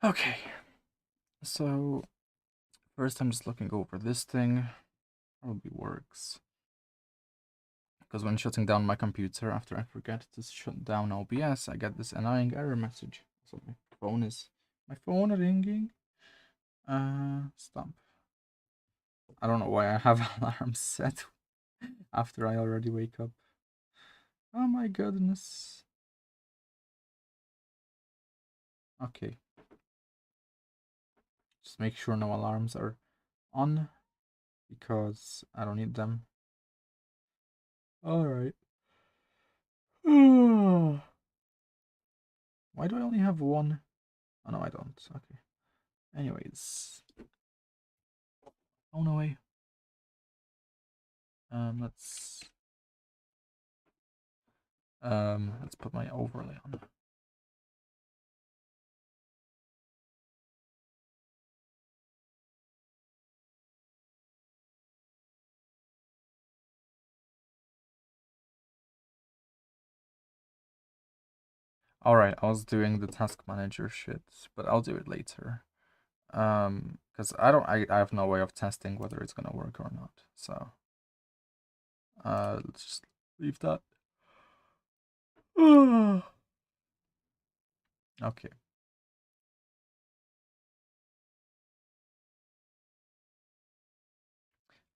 Okay, so first I'm just looking over this thing. Probably works. Because when shutting down my computer after I forget to shut down OBS, I get this annoying error message. So my phone ringing. Stop. I don't know why I have alarms set after I already wake up. Oh my goodness. Okay. Just make sure no alarms are on because I don't need them. Alright. Why do I only have one? Oh no, I don't. Okay. Anyways. Oh no way. Let's put my overlay on. Alright, I was doing the task manager shit, but I'll do it later. Because I have no way of testing whether it's gonna work or not. So let's just leave that. Okay.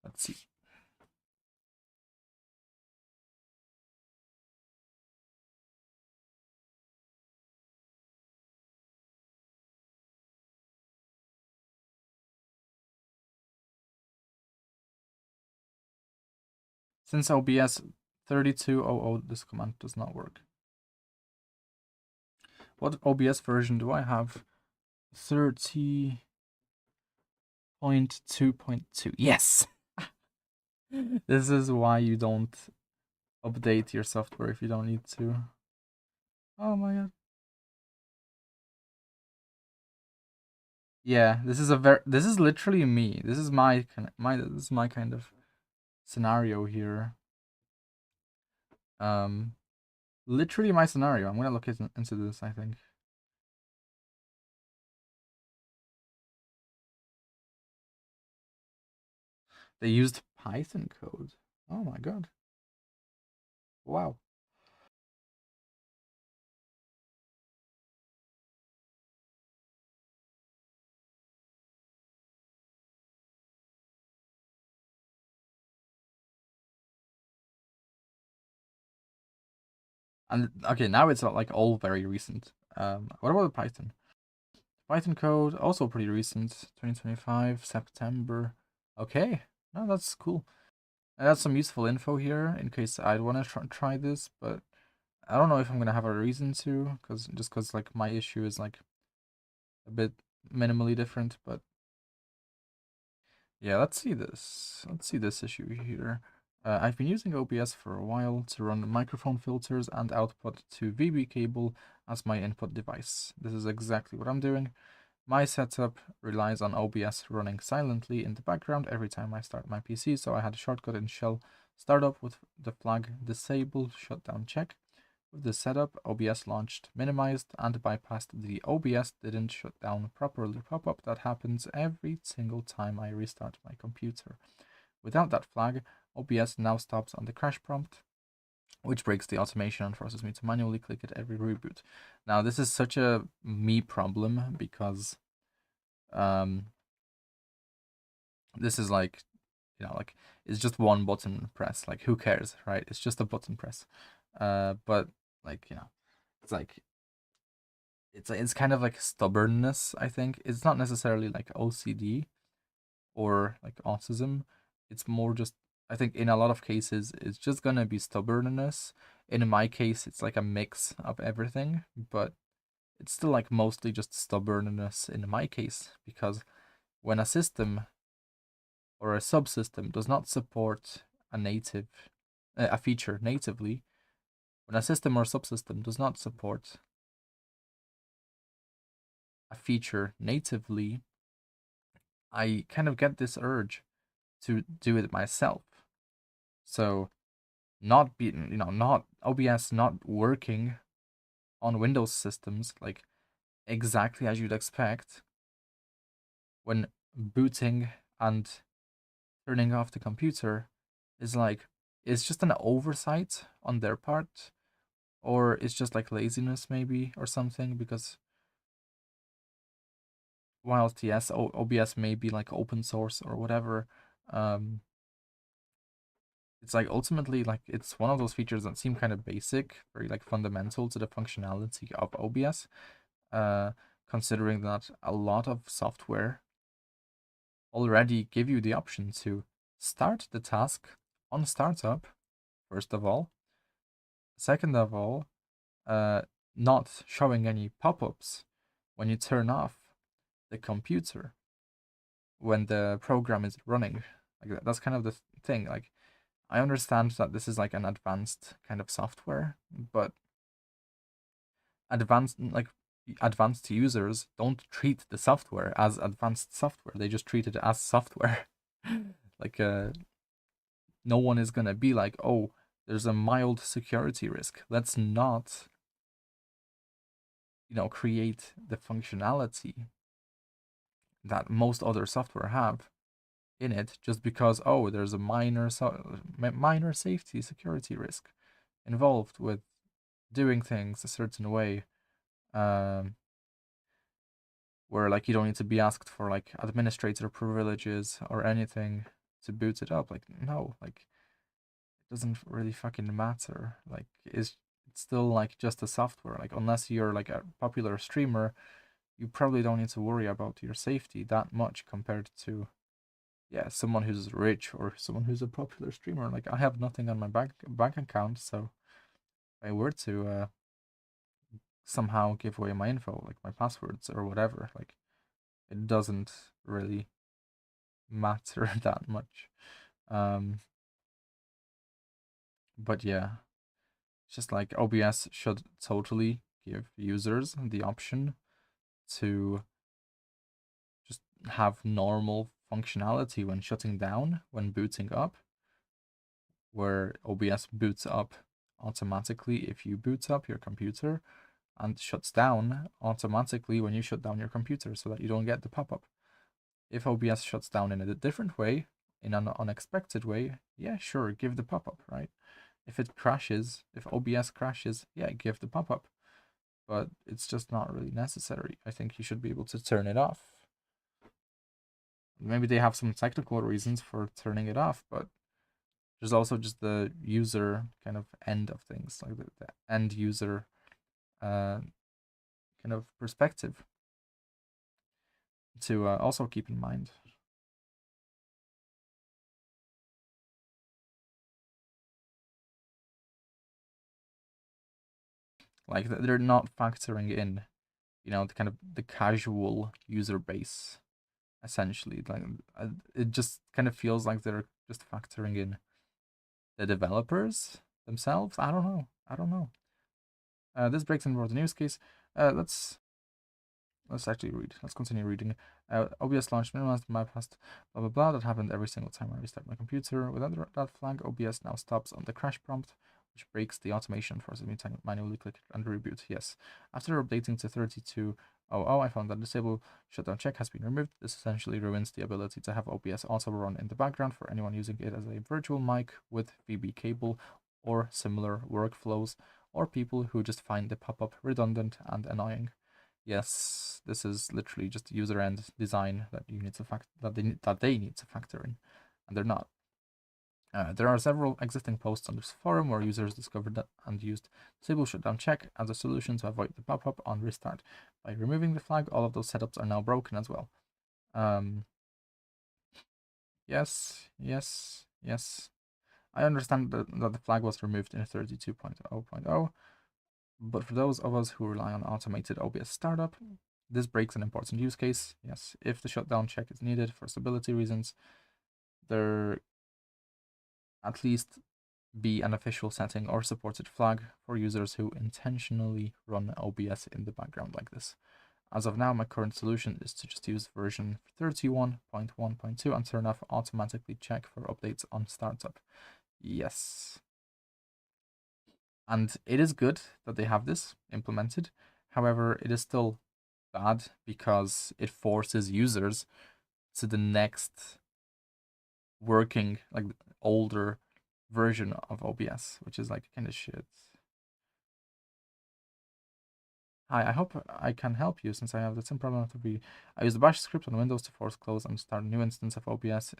Let's see. Since OBS 3200, this command does not work. What OBS version do I have? 30.2.2. Yes! This is why you don't update your software if you don't need to. Oh my god. Yeah, this is literally me. This is my kind of scenario here. Literally my scenario. I'm gonna look into this, I think. They used Python code. Oh my god. Wow. And okay, now it's like all very recent. What about Python? Python code also pretty recent. 2025 September. Okay, no, that's cool. I got some useful info here in case I'd want to try this, but I don't know if I'm gonna have a reason to, because like my issue is like a bit minimally different. But yeah, let's see this. Let's see this issue here. I've been using OBS for a while to run microphone filters and output to VB cable as my input device. This is exactly what I'm doing. My setup relies on OBS running silently in the background every time I start my PC, so I had a shortcut in shell startup with the flag disable shutdown check. With this setup, OBS launched minimized and bypassed the OBS didn't shut down properly pop-up that happens every single time I restart my computer. Without that flag, OBS now stops on the crash prompt, which breaks the automation and forces me to manually click it every reboot. Now, this is such a me problem because this is like, like it's just one button press. Like, who cares, right? It's just a button press. But like, it's like it's kind of like stubbornness, I think. It's not necessarily like OCD or like autism. It's more just, I think in a lot of cases it's just gonna be stubbornness. In my case, it's like a mix of everything, but it's still like mostly just stubbornness in my case, because when a system or a subsystem does not support a feature natively, when a system or subsystem does not support a feature natively, I kind of get this urge to do it myself. So not OBS not working on Windows systems, like exactly as you'd expect, when booting and turning off the computer is like, it's just an oversight on their part, or it's just like laziness maybe or something, because whilst yes, OBS may be like open source or whatever, um, it's like ultimately like it's one of those features that seem kind of basic, very like fundamental to the functionality of OBS. Uh, Considering that a lot of software already give you the option to start the task on startup, first of all. Second of all, uh, not showing any pop-ups when you turn off the computer when the program is running. Like that's kind of the thing. Like I understand that this is like an advanced kind of software, but advanced users don't treat the software as advanced software. They just treat it as software. like no one is gonna be like, oh, there's a mild security risk. Let's not, create the functionality that most other software have in it just because, oh, there's a minor safety security risk involved with doing things a certain way, um, where like you don't need to be asked for like administrator privileges or anything to boot it up. Like no, like it doesn't really fucking matter. Like it's still like just a software. Like unless you're like a popular streamer, you probably don't need to worry about your safety that much compared to, yeah, someone who's rich or someone who's a popular streamer. Like I have nothing on my bank account, so if I were to somehow give away my info, like my passwords or whatever, like it doesn't really matter that much. Um, but yeah, it's just like OBS should totally give users the option to just have normal functionality when shutting down, when booting up, where OBS boots up automatically if you boot up your computer and shuts down automatically when you shut down your computer so that you don't get the pop-up. If OBS shuts down in a different way, in an unexpected way, yeah, sure, give the pop-up, right? If it crashes, if OBS crashes, yeah, give the pop-up. But it's just not really necessary. I think you should be able to turn it off. Maybe they have some technical reasons for turning it off, but there's also just the user kind of end of things, like the end user kind of perspective to also keep in mind. Like they're not factoring in, the kind of the casual user base, essentially. Like it just kind of feels like they're just factoring in the developers themselves. I don't know. I don't know. This breaks in the news case. Let's actually read. Let's continue reading. OBS launched minimized bypassed blah blah blah. That happened every single time I restart my computer. Without that flag, OBS now stops on the crash prompt, which breaks the automation, forcing me to manually click and reboot. Yes. After updating to 32.00, I found that disable shutdown check has been removed. This essentially ruins the ability to have OBS also run in the background for anyone using it as a virtual mic with VB cable or similar workflows, or people who just find the pop-up redundant and annoying. Yes, this is literally just user end design that you need to that they need to factor in, and they're not. There are several existing posts on this forum where users discovered that and used disable shutdown check as a solution to avoid the pop-up on restart. By removing the flag, all of those setups are now broken as well. Yes, yes, yes. I understand that the flag was removed in 32.0.0, but for those of us who rely on automated OBS startup, this breaks an important use case. Yes, if the shutdown check is needed for stability reasons, there at least be an official setting or supported flag for users who intentionally run OBS in the background like this. As of now, my current solution is to just use version 31.1.2 and turn off automatically check for updates on startup. Yes. And it is good that they have this implemented. However, it is still bad because it forces users to the next working, like older version of OBS, which is like kind of shit. Hi, I hope I can help you since I have the same problem to be. I use the bash script on Windows to force close and start a new instance of OBS.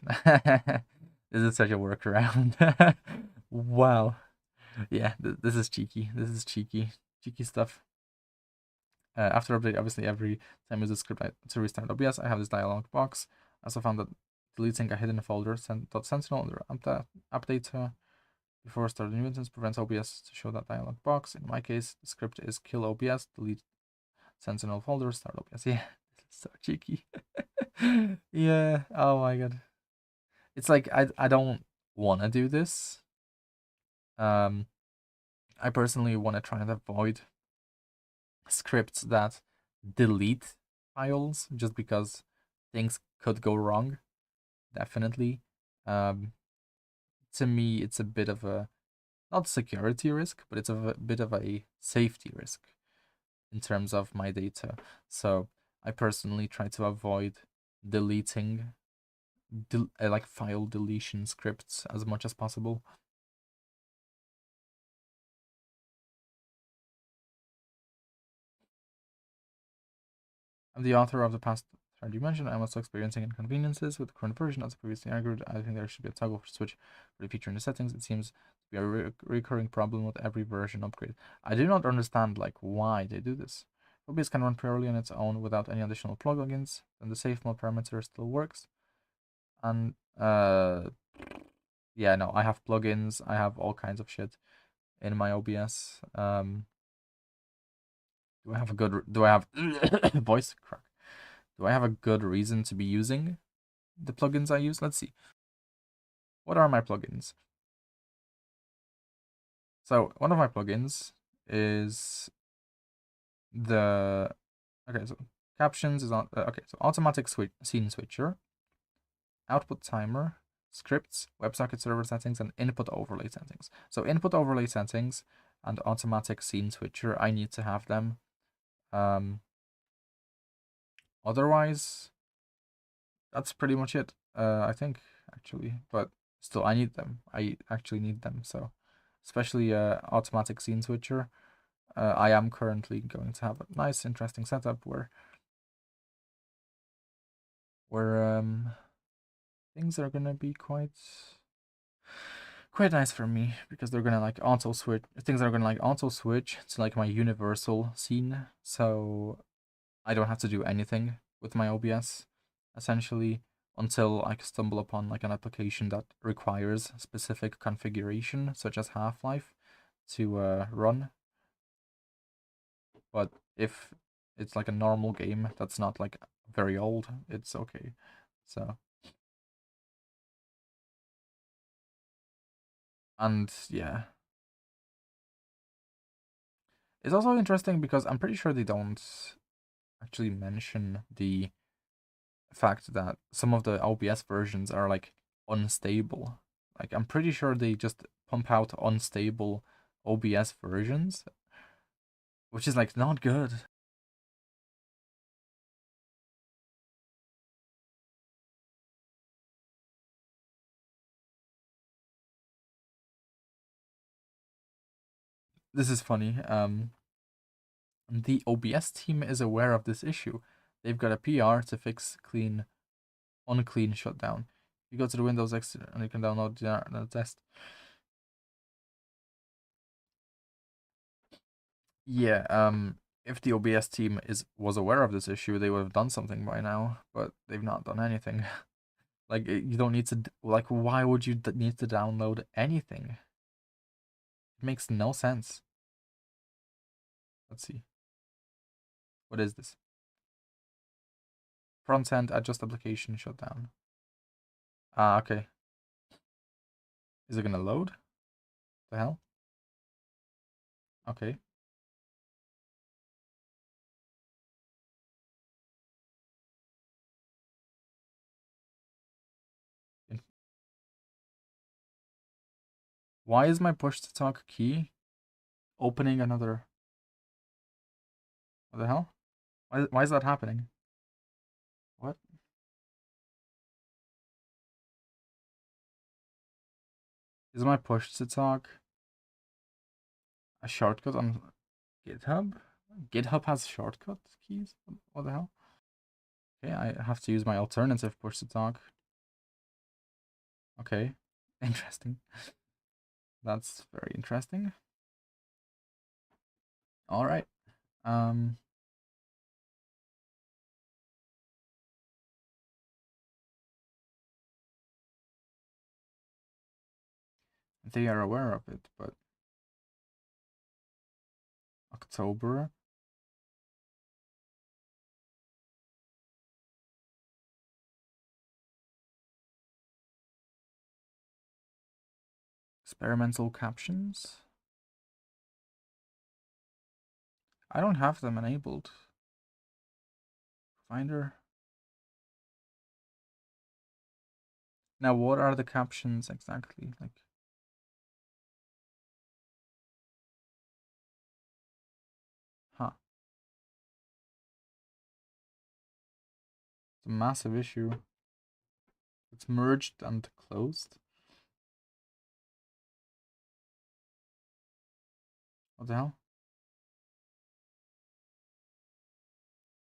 This is such a workaround. Wow. Yeah, this is cheeky. This is cheeky. Cheeky stuff. After update, obviously every time I use the script to restart OBS, I have this dialog box. I also found that deleting a hidden folder .sentinel under update before starting a new instance prevents OBS to show that dialog box. In my case, the script is kill OBS, delete Sentinel folder, start OBS. Yeah, this is so cheeky. Yeah, oh my god. It's like I don't want to do this. I personally want to try and avoid scripts that delete files just because things could go wrong. Definitely. Um, to me, it's a bit of a not security risk, but it's a bit of a safety risk in terms of my data. So I personally try to avoid deleting like file deletion scripts as much as possible. I'm the author of the past thread you mentioned. I'm also experiencing inconveniences with the current version. As previously argued, I think there should be a toggle switch for the feature in the settings. It seems to be a recurring problem with every version upgrade. I do not understand like why they do this. OBS can run purely on its own without any additional plugins, then the safe mode parameter still works. And yeah, no, I have plugins. I have all kinds of shit in my OBS. Do I have a good? Do I have voice crack? Do I have a good reason to be using the plugins I use? Let's see. What are my plugins? So one of my plugins is the okay. So captions is on okay. So automatic scene switcher, output timer, scripts, WebSocket server settings, and input overlay settings. So input overlay settings and automatic scene switcher, I need to have them. Otherwise, that's pretty much it. I think actually, but still, I need them. I actually need them. So, especially automatic scene switcher. I am currently going to have a nice, interesting setup where things are gonna be quite nice for me because they're gonna like auto switch. Things are gonna like auto switch to like my universal scene, so I don't have to do anything with my OBS essentially until I stumble upon like an application that requires specific configuration, such as Half-Life, to run. But if it's like a normal game that's not like very old, it's okay. So, and yeah, it's also interesting because I'm pretty sure they don't actually mention the fact that some of the OBS versions are like unstable. Like I'm pretty sure they just pump out unstable OBS versions, which is like not good. This is funny. The OBS team is aware of this issue. They've got a PR to fix unclean shutdown. You go to the Windows X and you can download the test. Yeah, if the OBS team was aware of this issue, they would have done something by now, but they've not done anything. Like you don't need to like why would you need to download anything? It makes no sense. Let's see. What is this? Front end adjust application shutdown. Ah, okay. Is it gonna load? The hell? Okay. Why is my push to talk key opening another? What the hell? Why is that happening? What? Is my push to talk a shortcut on GitHub? GitHub has shortcut keys? What the hell? Okay, I have to use my alternative push to talk. Okay, interesting. That's very interesting. All right. Um, they are aware of it, but October. Experimental captions. I don't have them enabled. Finder. Now, what are the captions exactly? Like, huh? It's a massive issue. It's merged and closed. What the hell?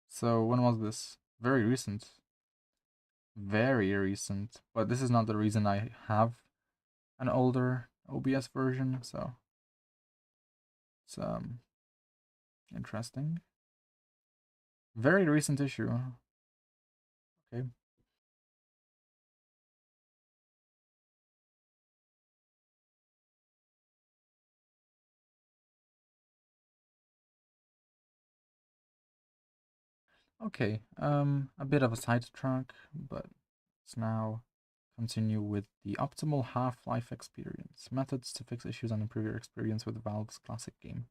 So when was this? Very recent. Very recent. But this is not the reason I have an older OBS version, so it's interesting. Very recent issue. Okay. Okay. A bit of a sidetrack, but let's now continue with the optimal Half-Life experience. Methods to fix issues and improve your experience with Valve's classic game.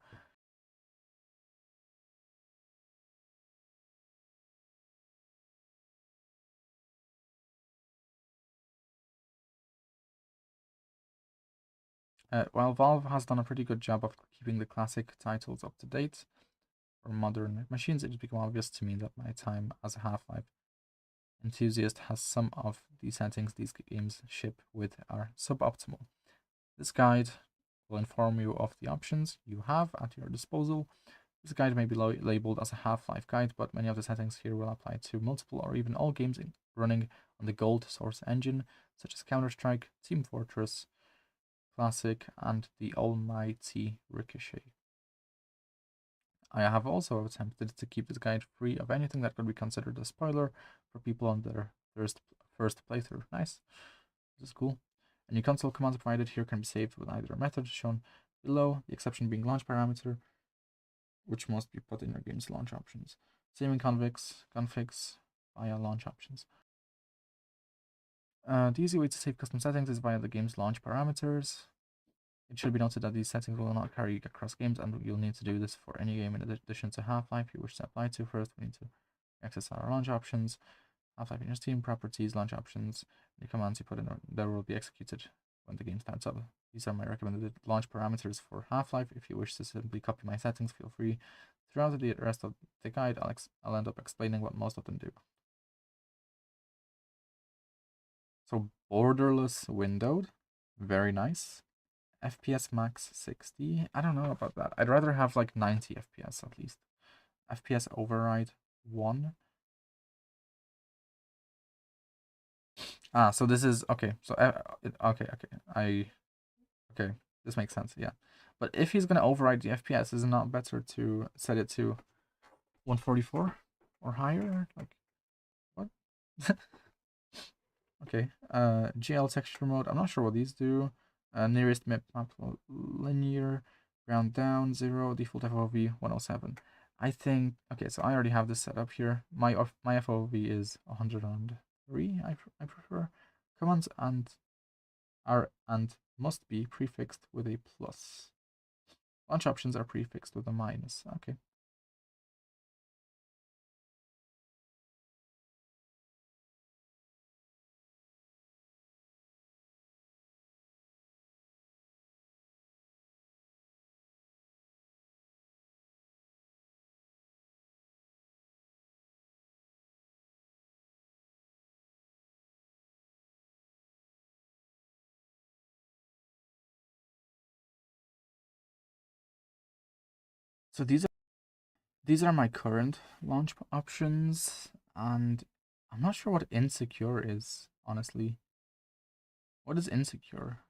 While Valve has done a pretty good job of keeping the classic titles up to date for modern machines, it has become obvious to me that my time as a Half-Life enthusiast has some of the settings these games ship with are suboptimal. This guide will inform you of the options you have at your disposal. This guide may be labeled as a Half-Life guide, but many of the settings here will apply to multiple or even all games running on the Gold Source engine, such as Counter-Strike, Team Fortress, Classic, and the almighty Ricochet. I have also attempted to keep this guide free of anything that could be considered a spoiler for people on their first playthrough. Nice. This is cool. Any console commands provided here can be saved with either method shown below, the exception being launch parameter, which must be put in your game's launch options. Saving configs via launch options. The easy way to save custom settings is via the game's launch parameters. It should be noted that these settings will not carry across games, and you'll need to do this for any game in addition to Half-Life you wish to apply to. First, we need to access our launch options, Half-Life in your Steam, properties, launch options. The commands you put in there will be executed when the game starts up. These are my recommended launch parameters for Half-Life. If you wish to simply copy my settings, feel free. Throughout the rest of the guide, I'll end up explaining what most of them do. So borderless windowed, very nice. FPS max 60. I don't know about that. I'd rather have like 90 FPS at least. FPS override 1. So this is okay. So okay. Okay. This makes sense. Yeah, but if he's gonna override the FPS, is it not better to set it to 144 or higher? Like what? Okay. GL texture mode. I'm not sure what these do. Nearest map linear, ground down 0, default FOV 107. I think okay. So I already have this set up here. My FOV is 103. I prefer. Commands and must be prefixed with a plus. Launch options are prefixed with a minus. Okay. So these are my current launch options, and I'm not sure what insecure is, honestly. What is insecure?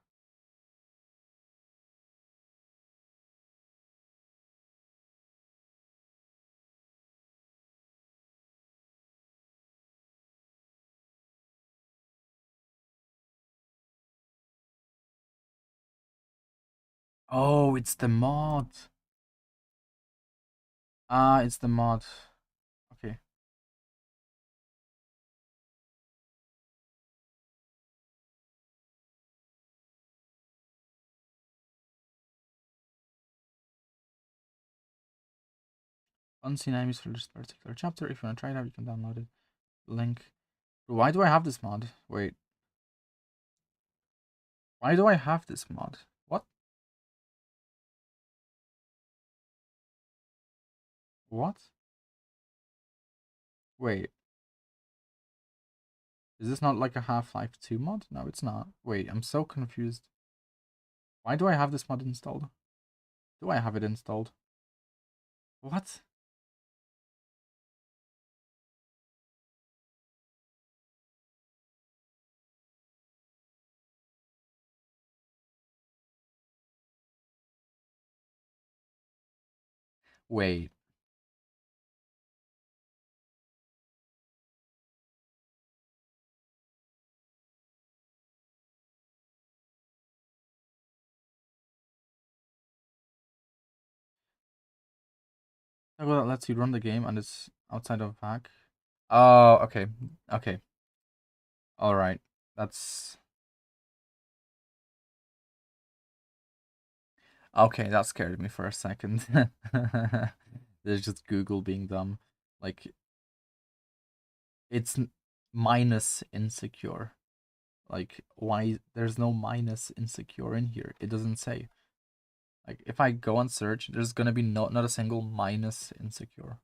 Oh, it's the mod. Ah, it's the mod. Okay. Unseen enemies for this particular chapter. If you want to try it out, you can download it. Link. Why do I have this mod? Wait. Why do I have this mod? What? What? Wait. Is this not like a Half-Life 2 mod? No, it's not. Wait, I'm so confused. Why do I have this mod installed? Do I have it installed? What? Wait. Well, that lets you run the game and it's outside of hack. Oh, okay. Okay. Alright. That's... Okay, that scared me for a second. There's just Google being dumb. Like, it's minus insecure. Like, why? There's no minus insecure in here. It doesn't say. Like, if I go and search, there's gonna be not a single minus insecure.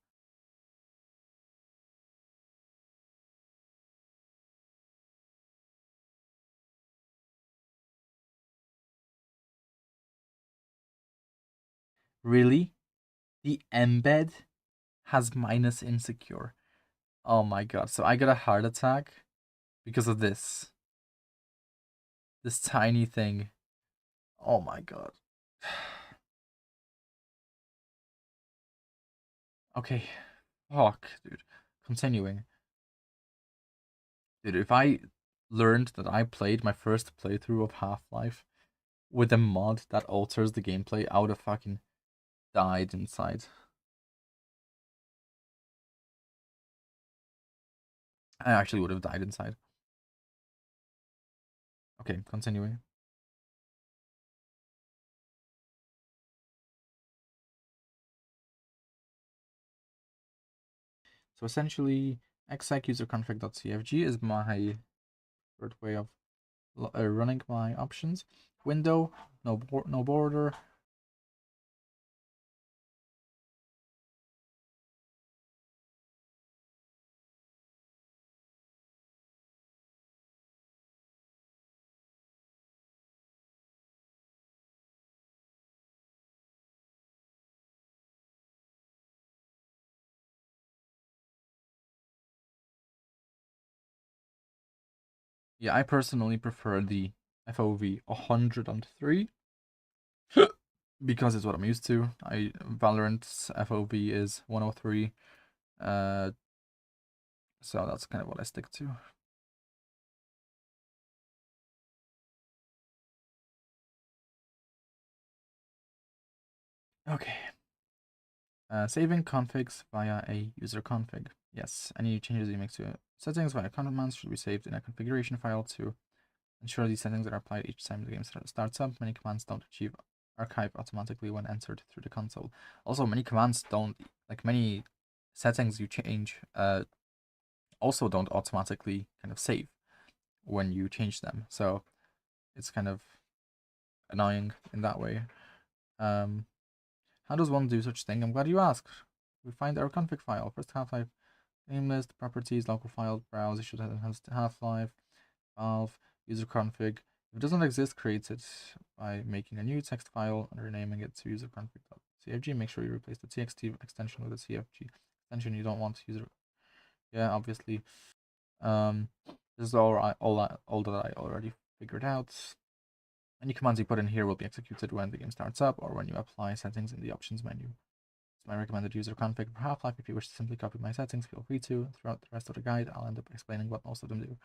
Really? The embed has minus insecure. Oh my god. So I got a heart attack because of this. This tiny thing. Oh my god. Okay. Fuck, dude. Continuing. Dude, if I learned that I played my first playthrough of Half-Life with a mod that alters the gameplay, I would have fucking died inside. I actually would have died inside. Okay, continuing. So essentially, exec userconfig.cfg is my preferred way of running my options. Window, no border. Yeah, I personally prefer the FOV 103 because it's what I'm used to. Valorant's FOV is 103. So that's kind of what I stick to. Okay. Saving configs via a user config. Yes, any changes you make to settings via commands should be saved in a configuration file to ensure these settings are applied each time the game starts up. Many commands don't achieve archive automatically when entered through the console. Also, many commands don't, like many settings you change, also don't automatically kind of save when you change them. So it's kind of annoying in that way. How does one do such thing? I'm glad you asked. We find our config file. First Half-Life name list, properties, local file, browse, it should have Half-Life, Valve, user config. If it doesn't exist, create it by making a new text file and renaming it to userconfig.cfg. CFG, make sure you replace the TXT extension with a CFG extension. You don't want user. Yeah, obviously. This is all that I already figured out. Any commands you put in here will be executed when the game starts up or when you apply settings in the options menu. It's my recommended user config for Half-Life. If you wish to simply copy my settings, feel free to. Throughout the rest of the guide, I'll end up explaining what most of them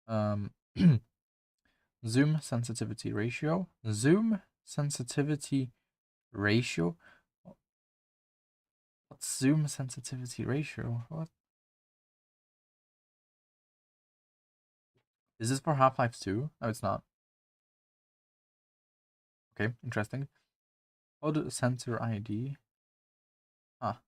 do. Zoom sensitivity ratio. Zoom sensitivity ratio? What's zoom sensitivity ratio? What? Is this for Half-Life 2? No, it's not. Okay, interesting. Code center ID. Ah.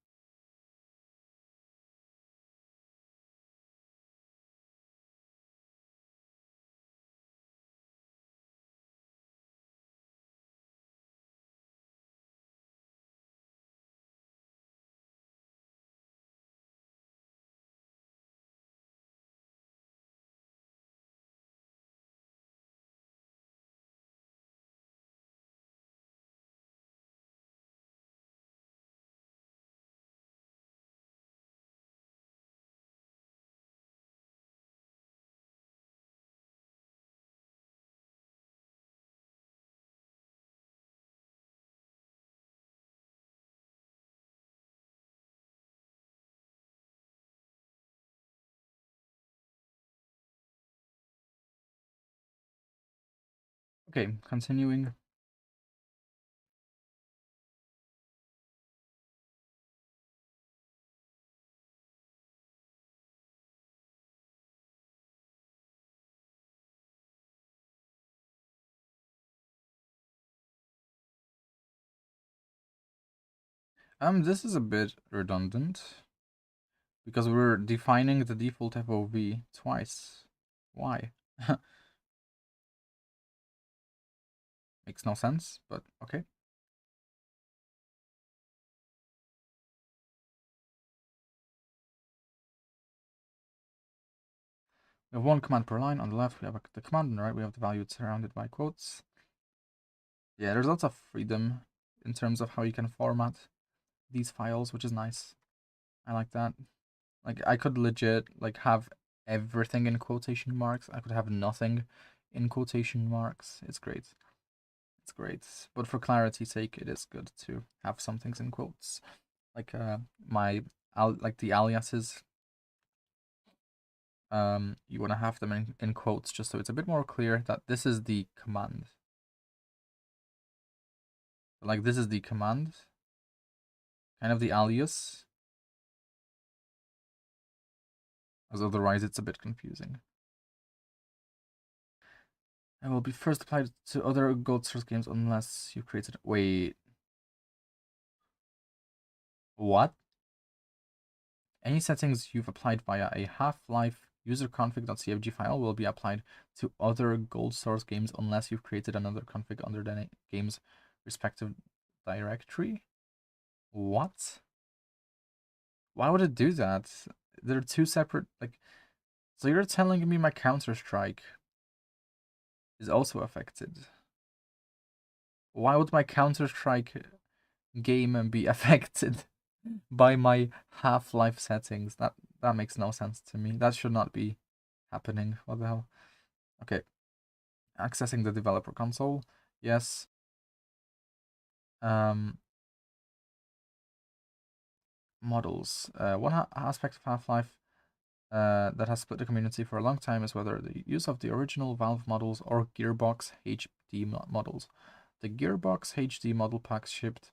Okay, continuing. This is a bit redundant because we're defining the default FOV twice. Why? Makes no sense, but okay. We have one command per line. On the left, we have the command. On the right, we have the value surrounded by quotes. Yeah, there's lots of freedom in terms of how you can format these files, which is nice. I like that. Like, I could legit, like, have everything in quotation marks. I could have nothing in quotation marks. It's great. It's great. But for clarity's sake, it is good to have some things in quotes. Like, like the aliases. You want to have them in quotes just so it's a bit more clear that this is the command. Like, this is the command. Kind of the alias. As otherwise it's a bit confusing. And will be first applied to other gold source games unless you created. Wait. What? Any settings you've applied via a Half-Life user-config.cfg file will be applied to other gold source games unless you've created another config under the game's respective directory. What? Why would it do that? They're two separate, like. So you're telling me my Counter-Strike is also affected? Why would my Counter-Strike game be affected by my Half-Life settings? That makes no sense to me. That should not be happening. What the hell? Okay. Accessing the developer console. Yes. Models. One aspect of Half-Life that has split the community for a long time is whether the use of the original Valve models or Gearbox HD models. The Gearbox HD model packs shipped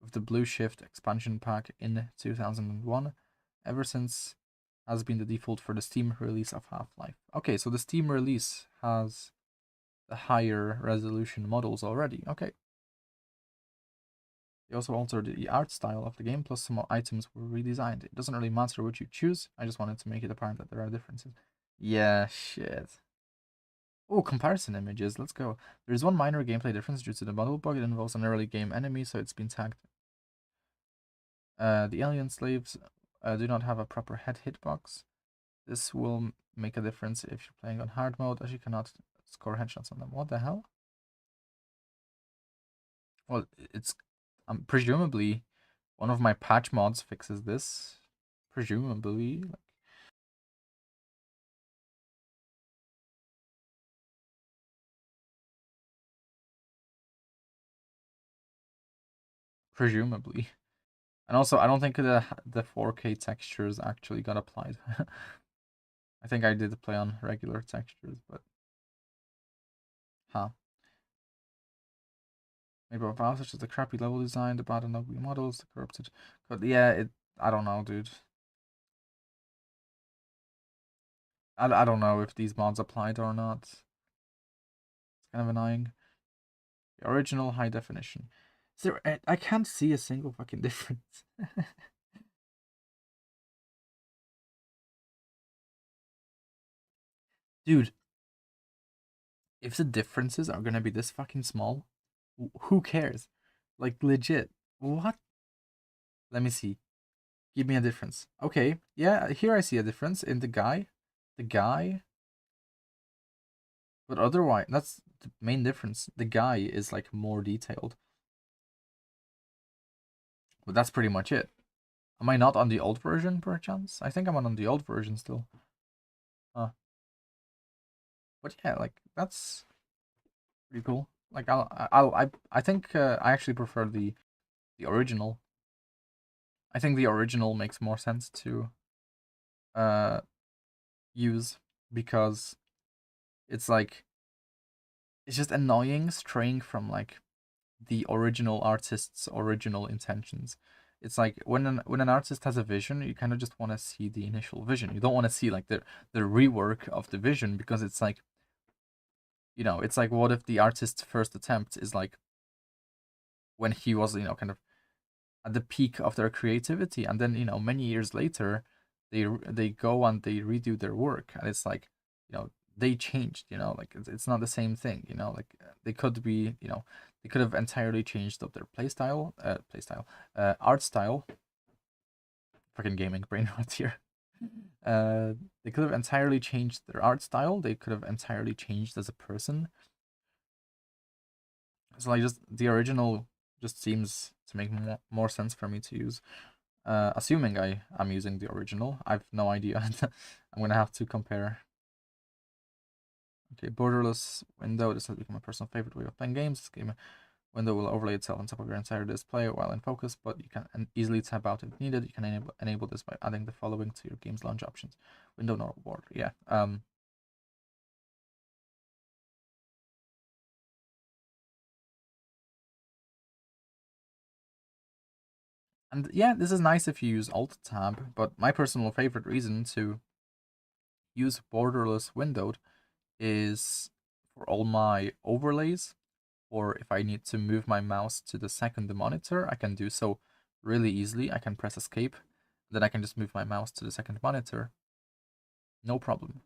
with the Blue Shift expansion pack in 2001. Ever since has been the default for the Steam release of Half-Life. Okay, so the Steam release has the higher resolution models already. Okay. They also altered the art style of the game, plus some items were redesigned. It doesn't really matter which you choose. I just wanted to make it apparent that there are differences. Yeah, shit. Oh, comparison images. Let's go. There is one minor gameplay difference due to the model bug. It involves an early game enemy, so it's been tagged. The alien slaves do not have a proper head hitbox. This will make a difference if you're playing on hard mode, as you cannot score headshots on them. What the hell? Well, it's presumably one of my patch mods fixes this. Presumably, presumably. And also, I don't think the 4K textures actually got applied. I think I did play on regular textures, but huh. Maybe Valve such as the crappy level design, the bad and ugly models, the corrupted. But yeah, I don't know, dude. I don't know if these mods applied or not. It's kind of annoying. The original high definition. Is there? I can't see a single fucking difference. Dude, if the differences are gonna be this fucking small, who cares? Like legit. What? Let me see. Give me a difference. Okay, yeah, here I see a difference in the guy. The guy. But otherwise, that's the main difference. The guy is like more detailed. But that's pretty much it. Am I not on the old version, perchance? I think I'm on the old version still. Huh. But yeah, like that's pretty cool. Like I think I actually prefer the original. I think the original makes more sense to uh use because it's like it's just annoying straying from like the original artist's original intentions. It's like when an artist has a vision, you kind of just want to see the initial vision. You don't want to see like the rework of the vision because it's like it's like what if the artist's first attempt is like when he was kind of at the peak of their creativity, and then many years later they go and they redo their work, and it's like they changed, like it's not the same thing, like they could be they could have entirely changed up their playstyle art style. Freaking gaming brain rot here. They could have entirely changed their art style, they could have entirely changed as a person. So like just the original just seems to make more sense for me to use. Assuming I'm using the original, I've no idea. I'm gonna have to compare. Okay, borderless window. This has become a personal favorite way of playing games. This game window will overlay itself on top of your entire display while in focus, but you can easily tap out if needed. You can enable this by adding the following to your game's launch options. Window normal border. Yeah. And yeah, this is nice if you use Alt Tab, but my personal favorite reason to use borderless windowed is for all my overlays, or if I need to move my mouse to the second monitor, I can do so really easily. I can press escape, then I can just move my mouse to the second monitor, no problem.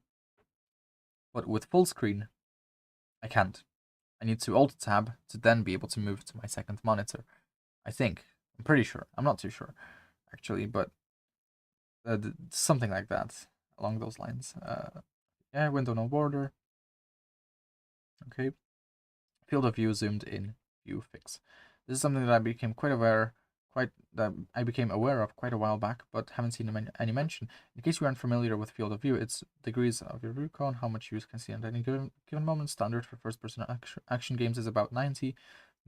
But with full screen, I can't. I need to Alt Tab to then be able to move to my second monitor. I think. I'm pretty sure. I'm not too sure, actually, but something like that, along those lines. Yeah, window no border. Okay. Field of view zoomed in view fix. This is something that I became aware of quite a while back, but haven't seen any mention. In case you aren't familiar with field of view, it's degrees of your view cone, how much you can see at any given moment. Standard for first-person action games is about 90.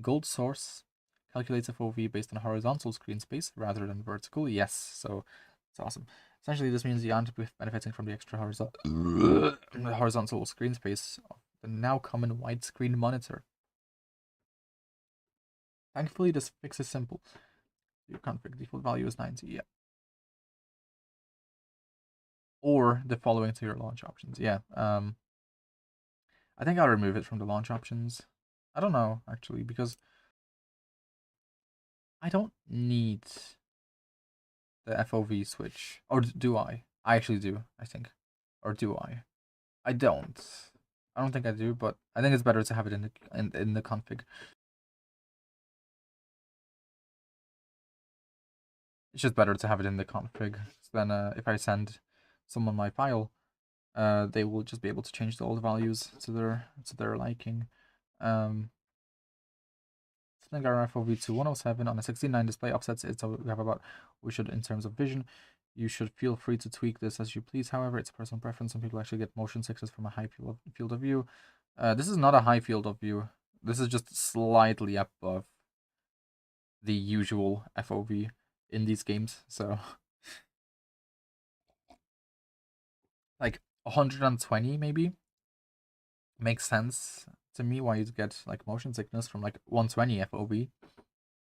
Gold source calculates FOV based on horizontal screen space rather than vertical. Yes, so it's awesome. Essentially, this means you aren't benefiting from the extra horizontal screen space of the now common widescreen monitor. Thankfully, this fix is simple. Your config default value is 90, yeah. Or the following to your launch options, yeah. I think I'll remove it from the launch options. I don't know, actually, because I don't need the FOV switch. Or do I? I actually do, I think. Or do I? I don't. I don't think I do, but I think it's better to have it in the config. It's just better to have it in the config. So then if I send someone my file, they will just be able to change all the values to their liking. So Setting our FOV to 107 on a 16:9 display offsets it, so we have about, we should, in terms of vision, you should feel free to tweak this as you please. However, it's personal preference. Some people actually get motion sickness from a high field of view. This is not a high field of view. This is just slightly above the usual FOV in these games. So, like 120 maybe makes sense to me why you'd get like motion sickness from like 120 FOV,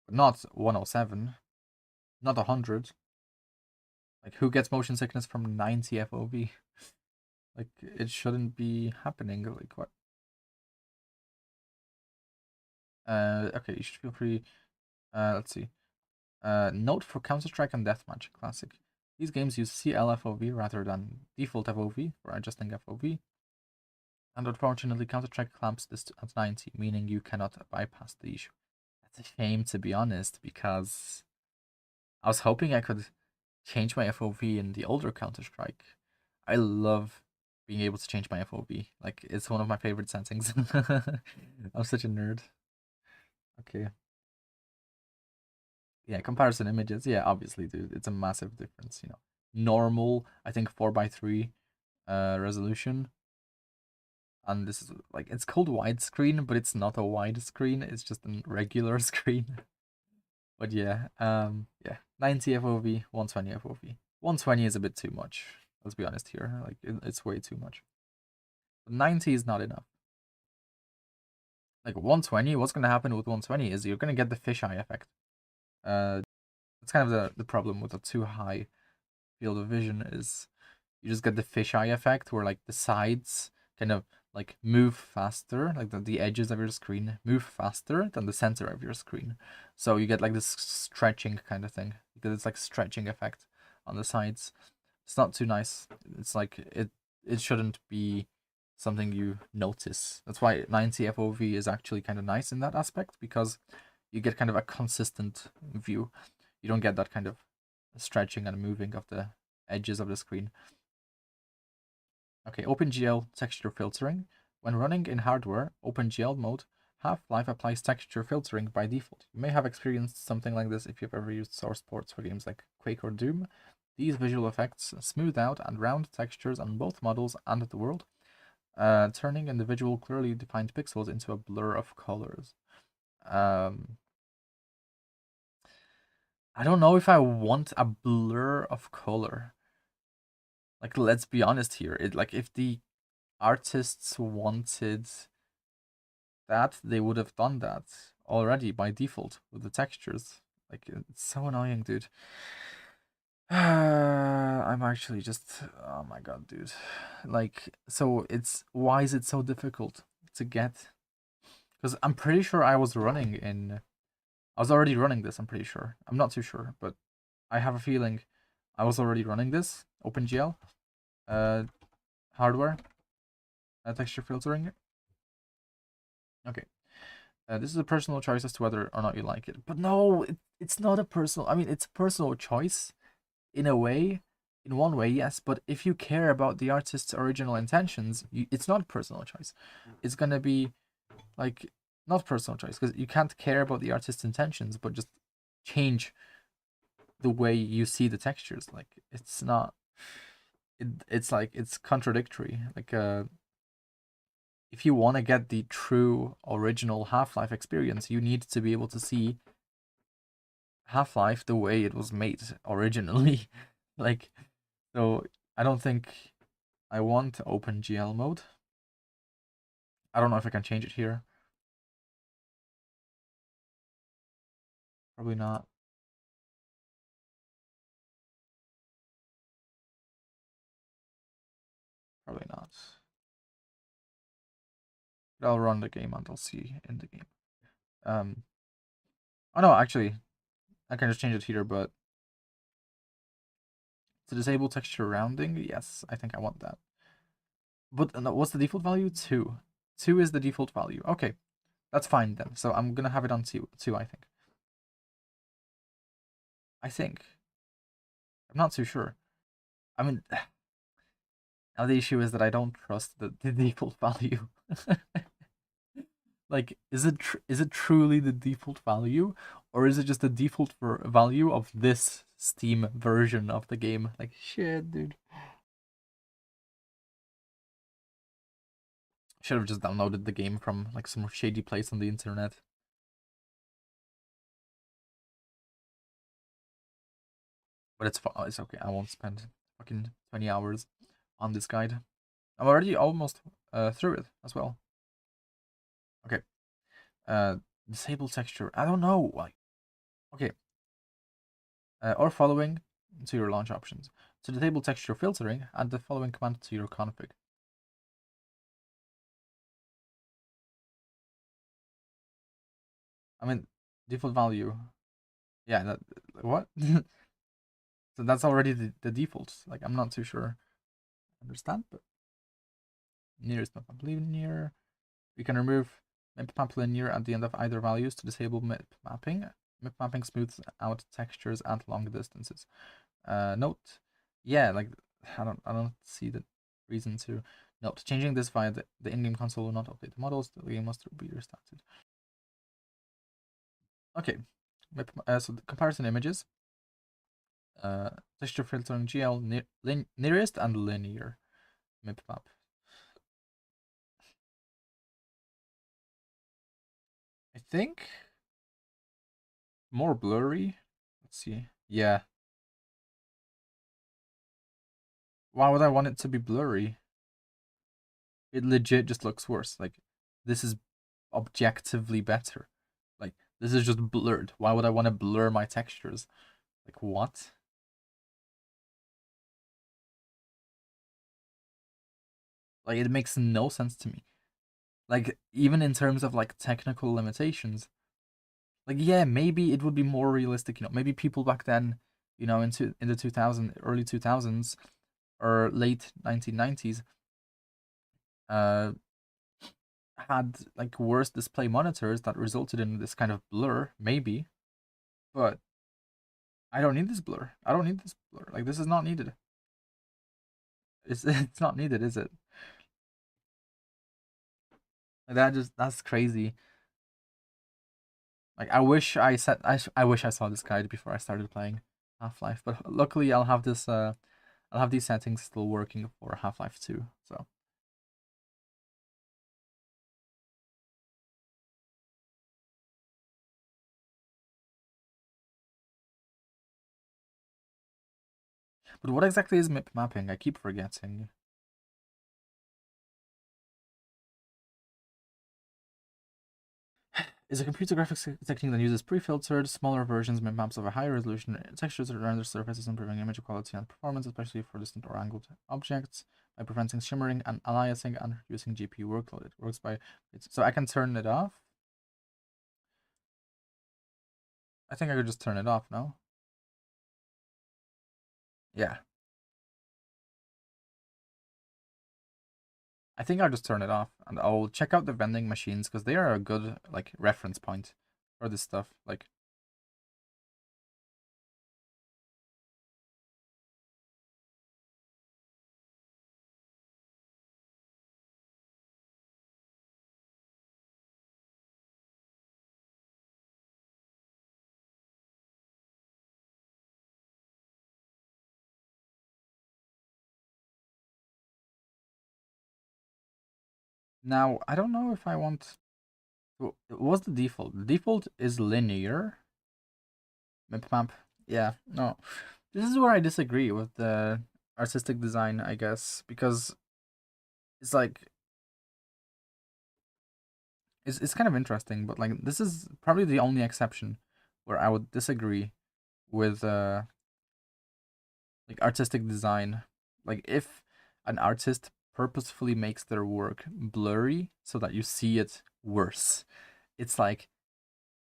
but not 107, not 100. Like, who gets motion sickness from 90 FOV? Like, it shouldn't be happening. Like, what? Okay, you should feel free. Let's see. Note for Counter-Strike and Deathmatch Classic. These games use CL FOV rather than default FOV for adjusting FOV. And unfortunately, Counter-Strike clamps this at 90, meaning you cannot bypass the issue. That's a shame, to be honest, because I was hoping I could change my FOV in the older Counter-Strike. I love being able to change my FOV. Like, it's one of my favorite settings. I'm such a nerd. Okay. Yeah, comparison images. Yeah, obviously, dude. It's a massive difference, you know. Normal, I think 4:3 resolution. And this is like, it's called widescreen, but it's not a widescreen, it's just a regular screen. But yeah, 90 FOV, 120 FOV. 120 is a bit too much. Let's be honest here. Like, it's way too much. But 90 is not enough. Like 120, what's gonna happen with 120 is you're gonna get the fisheye effect. That's kind of the problem with a too high field of vision, is you just get the fisheye effect where like the sides kind of like move faster, like the edges of your screen move faster than the center of your screen. So you get like this stretching kind of thing, because it's like stretching effect on the sides. It's not too nice. It's like it shouldn't be something you notice. That's why 90 FOV is actually kind of nice in that aspect, because you get kind of a consistent view. You don't get that kind of stretching and moving of the edges of the screen. Okay, OpenGL texture filtering. When running in hardware, OpenGL mode, Half-Life applies texture filtering by default. You may have experienced something like this if you've ever used source ports for games like Quake or Doom. These visual effects smooth out and round textures on both models and the world, turning individual clearly defined pixels into a blur of colors. I don't know if I want a blur of color. Like, let's be honest here. Like, if the artists wanted that, they would have done that already by default with the textures. Like, it's so annoying, dude. I'm actually just, oh my god, dude. Like, so why is it so difficult to get? Because I'm pretty sure I was already running this, I'm pretty sure. I'm not too sure, but I have a feeling I was already running this, OpenGL, hardware, texture filtering. Okay. This is a personal choice as to whether or not you like it. But no, it's not a personal, I mean, it's a personal choice in a way, in one way, yes, but if you care about the artist's original intentions, it's not personal choice. It's gonna be like not personal choice, because you can't care about the artist's intentions but just change the way you see the textures. Like, it's not, it's like, it's contradictory. Like, if you want to get the true original Half-Life experience, you need to be able to see Half-Life the way it was made originally. Like, so I don't think I want OpenGL mode. I don't know if I can change it here. Probably not. Probably not. But I'll run the game and I'll see in the game. Oh no, actually, I can just change it here, but to disable texture rounding, yes, I think I want that. But no, what's the default value? 2. 2 is the default value. Okay, that's fine then. So I'm gonna have it on 2, I think. I'm not too sure. I mean, now the issue is that I don't trust the default value. Like, is it truly the default value, or is it just the default for value of this Steam version of the game? Like, shit, dude. Should have just downloaded the game from like some shady place on the internet. But it's okay. I won't spend fucking 20 hours on this guide. I'm already almost through it as well. Okay. Uh, disable texture. I don't know. Like, okay. Or following to your launch options. To disable texture filtering, add the following command to your config. I mean, default value. Yeah, that what? So that's already the default. Like, I'm not too sure. I understand, but nearest map linear. We can remove map linear at the end of either values to disable map mapping. Map mapping smooths out textures at long distances. Note, yeah, like I don't see the reason to note. Changing this via the in-game console will not update the models. The game must be restarted. Okay, so the comparison images. Texture filtering GL nearest and linear map map. I think more blurry. Let's see. Yeah. Why would I want it to be blurry? It legit just looks worse. Like, this is objectively better. Like, this is just blurred. Why would I want to blur my textures? Like, what? Like, it makes no sense to me. Like, even in terms of like technical limitations, like, yeah, maybe it would be more realistic. Maybe people back then, in the 2000s, or late 1990s, uh, had like worse display monitors that resulted in this kind of blur, maybe. But I don't need this blur. I don't need this blur. Like, this is not needed. It's not needed, is it? Like, that's crazy. Like, I wish I saw this guide before I started playing Half-Life, but luckily I'll have these settings still working for Half-Life 2. So, but what exactly is map mapping? I keep forgetting. Is a computer graphics technique that uses pre-filtered, smaller versions, maps of a higher resolution textures to render surfaces, improving image quality and performance, especially for distant or angled objects, by preventing shimmering and aliasing and reducing GPU workload. It works by so I can turn it off. I think I could just turn it off now. Yeah. I think I'll just turn it off and I'll check out the vending machines because they are a good like reference point for this stuff. Like, now I don't know if I want. What's the default? The default is linear. Map. Yeah, no. This is where I disagree with the artistic design, I guess, because it's like it's kind of interesting, but like this is probably the only exception where I would disagree with like artistic design. Like, if an artist purposefully makes their work blurry so that you see it worse, it's like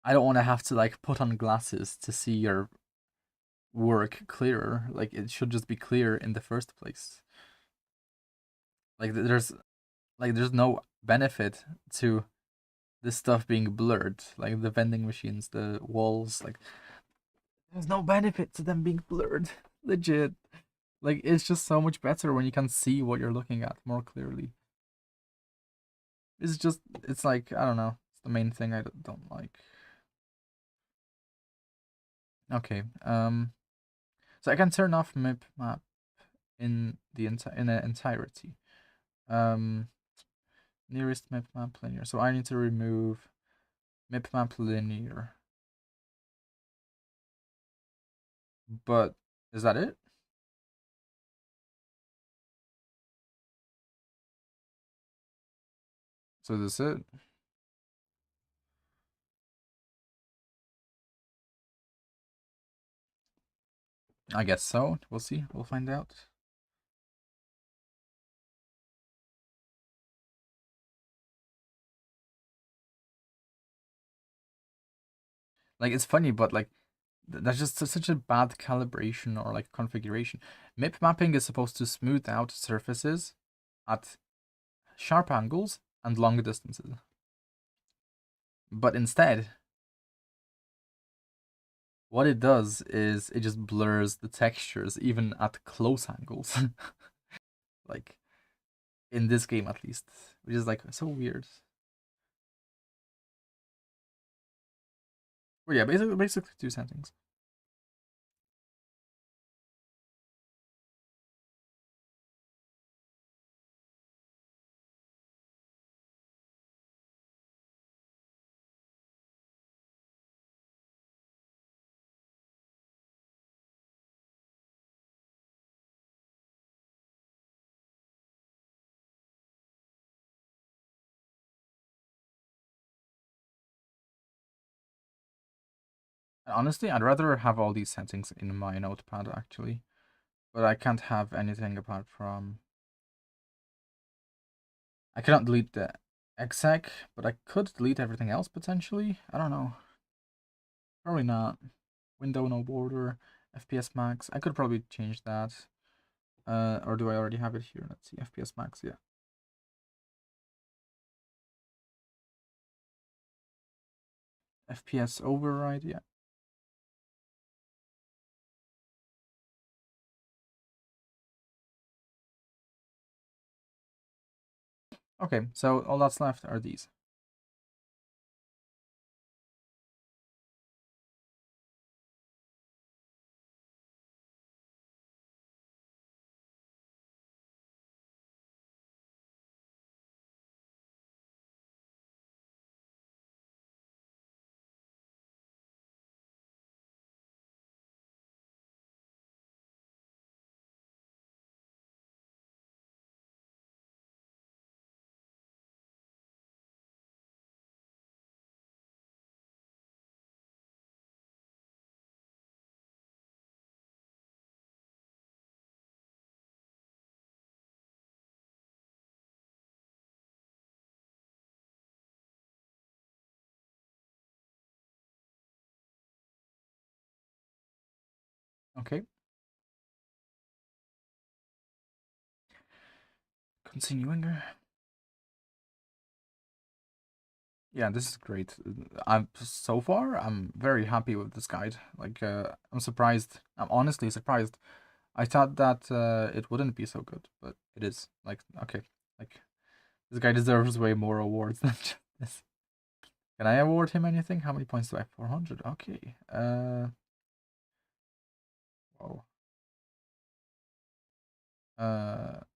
I don't want to have to like put on glasses to see your work clearer. Like, it should just be clear in the first place. Like, there's no benefit to this stuff being blurred. Like the vending machines, the walls, like there's no benefit to them being blurred. Legit. Like, it's just so much better when you can see what you're looking at more clearly. It's like, I don't know. the main thing I don't like. Okay. So I can turn off map in the entirety. Um, nearest map linear. So I need to remove map linear. But is that it? So this is it. I guess so. We'll see. We'll find out. Like it's funny, but like that's just such a bad calibration or like configuration. Map mapping is supposed to smooth out surfaces at sharp angles and long distances. But instead, what it does is it just blurs the textures even at close angles. Like in this game at least, which is like so weird. But yeah, basically two settings. Honestly, I'd rather have all these settings in my notepad actually, but I can't have anything apart from. I cannot delete the exec, but I could delete everything else potentially. I don't know. Probably not. Window no border, FPS max. I could probably change that. Or do I already have it here? Let's see. FPS max, yeah. FPS override, yeah. Okay, so all that's left are these. Okay. Continuing. Yeah, this is great. I'm so far I'm very happy with this guide. Like I'm surprised. I'm honestly surprised. I thought that it wouldn't be so good, but it is. Like okay, like this guy deserves way more awards than just this. Can I award him anything? How many points do I have? 400. Okay. Whoa.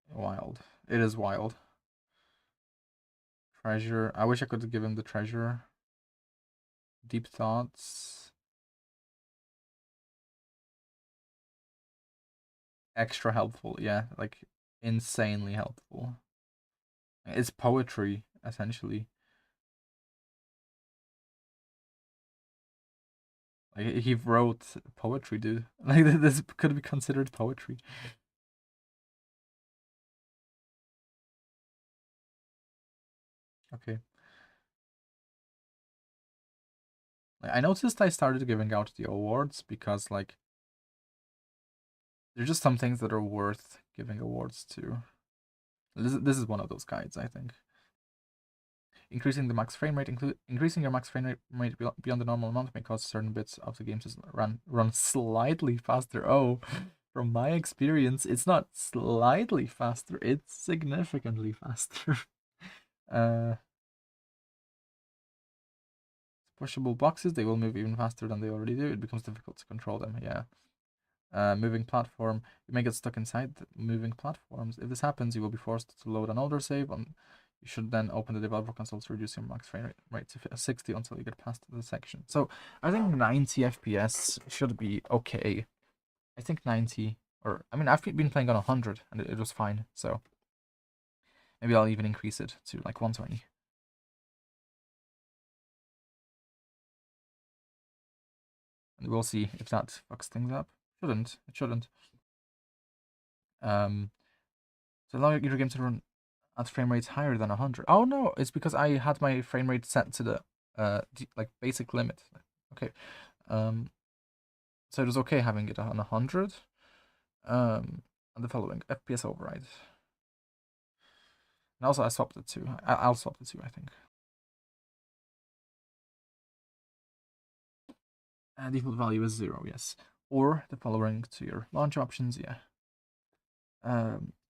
Wild. It is wild. Treasure. I wish I could give him the treasure. Deep thoughts. Extra helpful. Yeah, like insanely helpful. It's poetry essentially. Like he wrote poetry, dude. Like this could be considered poetry. Okay. Like, I noticed I started giving out the awards because like there's just some things that are worth giving awards to. This is one of those guides, I think. Increasing the max frame rate, increasing your max frame rate beyond the normal amount may cause certain bits of the game to run slightly faster. Oh, from my experience, it's not slightly faster; it's significantly faster. uh, pushable boxes, they will move even faster than they already do. It becomes difficult to control them. Yeah. Moving platform, you may get stuck inside moving platforms. If this happens, you will be forced to load an older save. You should then open the developer console to reduce your max frame rate to 60 until you get past the section. So I think 90 FPS should be okay. I think 90, or I mean, I've been playing on 100 and it was fine. So maybe I'll even increase it to like 120. And we'll see if that fucks things up. Shouldn't. It shouldn't. So allow your game to run at frame rates higher than 100. Oh no, it's because I had my frame rate set to the like basic limit. Okay. So it was okay having it on 100. And the following FPS override. And also I swapped it too. I'll swap it too, I think. And default value is 0, yes. Or the following to your launch options, yeah.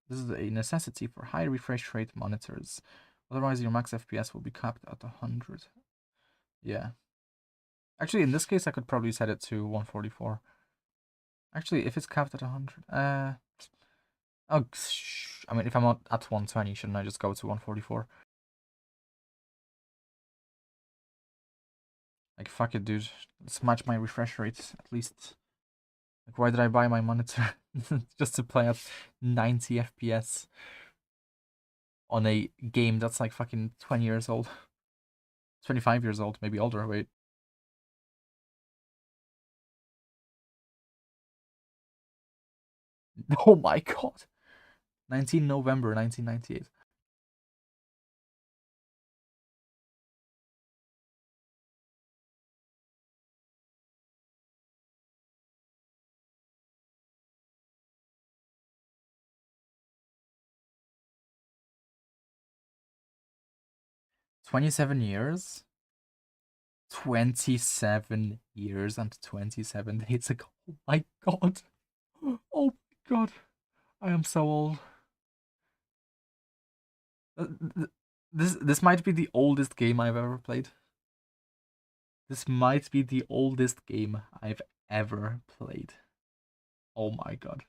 This is a necessity for high refresh rate monitors. Otherwise, your max FPS will be capped at 100. Yeah. Actually, in this case, I could probably set it to 144. Actually, if it's capped at 100, oh, I mean, if I'm at 120, shouldn't I just go to 144? Like, fuck it, dude. Let's match my refresh rates, at least. Like, why did I buy my monitor? Just to play at 90 FPS on a game that's like fucking 20 years old. 25 years old, maybe older, wait. Oh my god. 19 November 1998. 27 years? 27 years and 27 days ago. Oh my god. Oh my god. I am so old. This might be the oldest game I've ever played. This might be the oldest game I've ever played. Oh my god.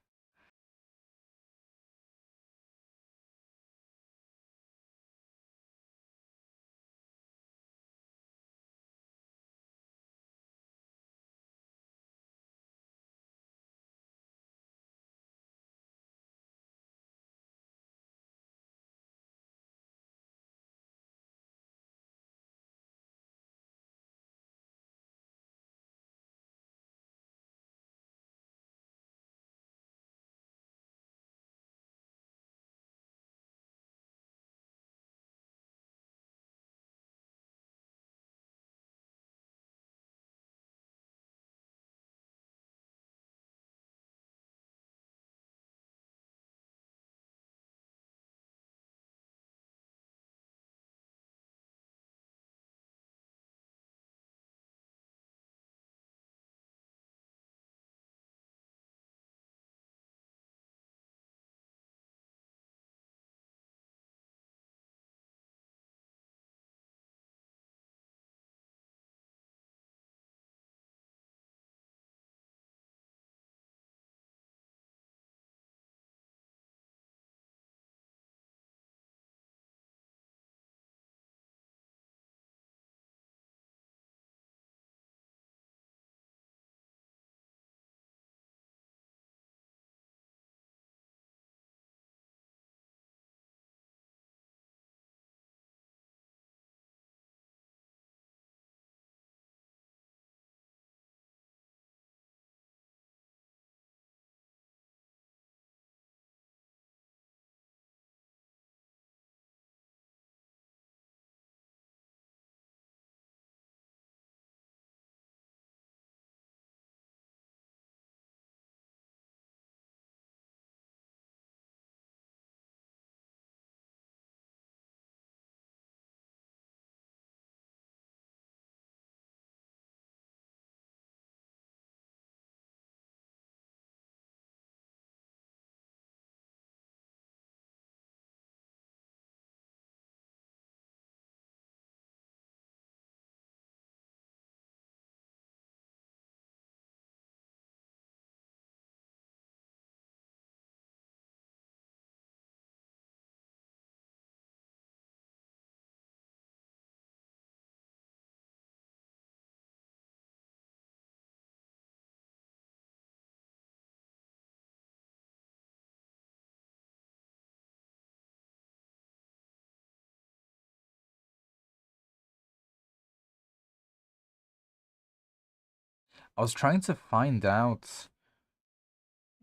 I was trying to find out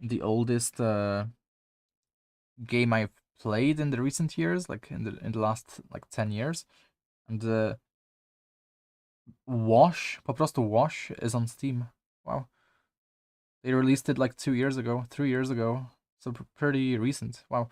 the oldest game I've played in the recent years, like in the last like 10 years. And Wash, po prostu Wash is on Steam. Wow. They released it like 2 years ago, 3 years ago. So pretty recent. Wow.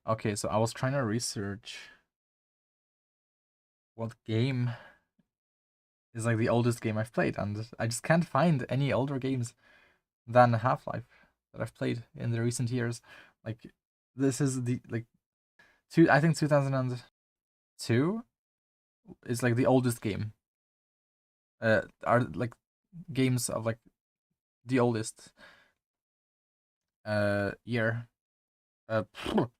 Okay, so I was trying to research what game is like the oldest game I've played, and I just can't find any older games than Half-Life that I've played in the recent years. Like this is the like I think 2002. is like the oldest game. Are like games of like the oldest year. Also,